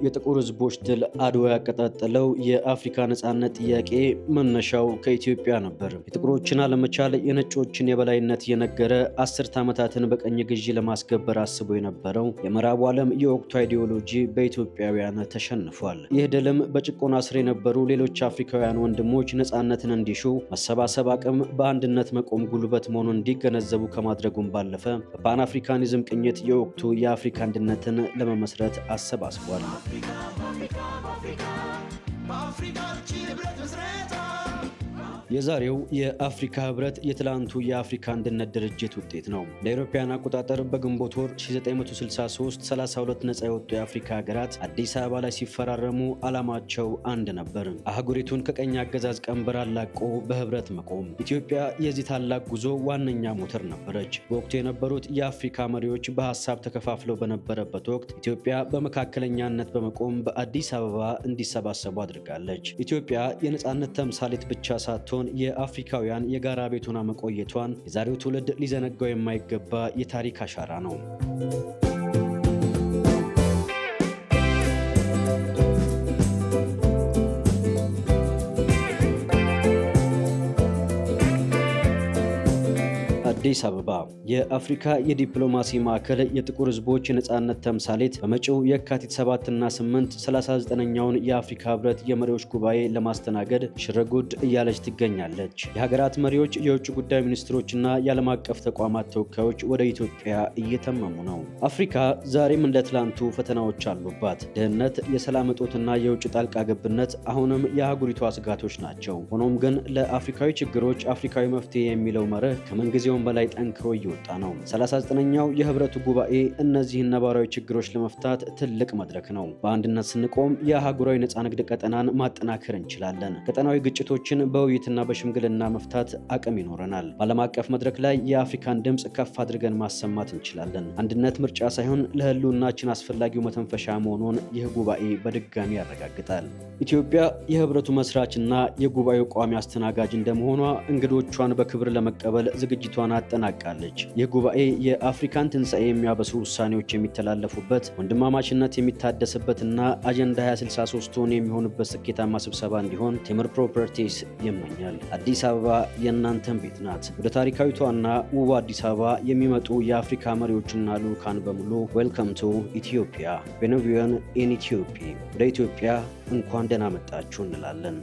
የጥቁር ሕዝቦች ድል አድዋ ያቀጣጠለው የአፍሪካ ነጻነት ጥያቄ መነሻው ከኢትዮጵያ ነበር። የጥቁሮችን አለመቻል የነጮችን የበላይነት የነገረ አስርት ዓመታትን በቀኝ ግዢ ለማስከበር አስቦ የነበረው የምዕራቡ ዓለም የወቅቱ አይዲዮሎጂ በኢትዮጵያውያን ተሸንፏል። ይህ ድልም በጭቆና ስር የነበሩ ሌሎች አፍሪካውያን ወንድሞች ነጻነትን እንዲሹ መሰባሰብ አቅም፣ በአንድነት መቆም ጉልበት መሆኑን እንዲገነዘቡ ከማድረጉም ባለፈ በፓን አፍሪካኒዝም ቅኝት የወቅቱ የአፍሪካ አንድነትን ለመመስረት አሰባስቧል። የዛሬው የአፍሪካ ህብረት የትላንቱ የአፍሪካ አንድነት ድርጅት ውጤት ነው። ለአውሮፓውያን አቆጣጠር በግንቦት ወር 1963 32 ነጻ የወጡ የአፍሪካ ሀገራት አዲስ አበባ ላይ ሲፈራረሙ ዓላማቸው አንድ ነበር፤ አህጉሪቱን ከቀኝ አገዛዝ ቀንበር አላቆ በህብረት መቆም። ኢትዮጵያ የዚህ ታላቅ ጉዞ ዋነኛ ሞተር ነበረች። በወቅቱ የነበሩት የአፍሪካ መሪዎች በሀሳብ ተከፋፍለው በነበረበት ወቅት ኢትዮጵያ በመካከለኛነት በመቆም በአዲስ አበባ እንዲሰባሰቡ አድርጋለች። ኢትዮጵያ የነጻነት ተምሳሌት ብቻ ሳትሆን የአፍሪካውያን የጋራ ቤት ሆና መቆየቷን የዛሬው ትውልድ ሊዘነጋው የማይገባ የታሪክ አሻራ ነው። አዲስ አበባ የአፍሪካ የዲፕሎማሲ ማዕከል፣ የጥቁር ህዝቦች የነጻነት ተምሳሌት በመጪው የካቲት 7 እና 8 39ኛውን የአፍሪካ ህብረት የመሪዎች ጉባኤ ለማስተናገድ ሽርጉድ እያለች ትገኛለች። የሀገራት መሪዎች፣ የውጭ ጉዳይ ሚኒስትሮችና የዓለም አቀፍ ተቋማት ተወካዮች ወደ ኢትዮጵያ እየተመሙ ነው። አፍሪካ ዛሬም እንደ ትላንቱ ፈተናዎች አሉባት። ድህነት፣ የሰላም እጦትና የውጭ ጣልቃ ገብነት አሁንም የአህጉሪቷ ስጋቶች ናቸው። ሆኖም ግን ለአፍሪካዊ ችግሮች አፍሪካዊ መፍትሄ የሚለው መርህ ከምንጊዜውም በላይ ጠንክሮ እየወጣ ነው። 39ኛው የህብረቱ ጉባኤ እነዚህን ነባራዊ ችግሮች ለመፍታት ትልቅ መድረክ ነው። በአንድነት ስንቆም የአህጉራዊ ነጻ ንግድ ቀጠናን ማጠናከር እንችላለን። ቀጠናዊ ግጭቶችን በውይይትና በሽምግልና መፍታት አቅም ይኖረናል። በዓለም አቀፍ መድረክ ላይ የአፍሪካን ድምፅ ከፍ አድርገን ማሰማት እንችላለን። አንድነት ምርጫ ሳይሆን ለህልውናችን አስፈላጊው መተንፈሻ መሆኑን ይህ ጉባኤ በድጋሚ ያረጋግጣል። ኢትዮጵያ የህብረቱ መስራችና የጉባኤው ቋሚ አስተናጋጅ እንደመሆኗ እንግዶቿን በክብር ለመቀበል ዝግጅቷን አጠናቃለች። ይህ ጉባኤ የአፍሪካን ትንሣኤ የሚያበስሩ ውሳኔዎች የሚተላለፉበት፣ ወንድማማችነት የሚታደስበትና አጀንዳ 2063 የሚሆንበት ስኬታማ ስብሰባ እንዲሆን ቴምር ፕሮፐርቲስ ይመኛል። አዲስ አበባ የእናንተን ቤት ናት። ወደ ታሪካዊቷና ውብ አዲስ አበባ የሚመጡ የአፍሪካ መሪዎችና ልዑካን በሙሉ ዌልካም ቱ ኢትዮጵያ፣ ቤኖቪየን ኢን ኢትዮጵያ፣ ወደ ኢትዮጵያ እንኳን ደህና መጣችሁ እንላለን።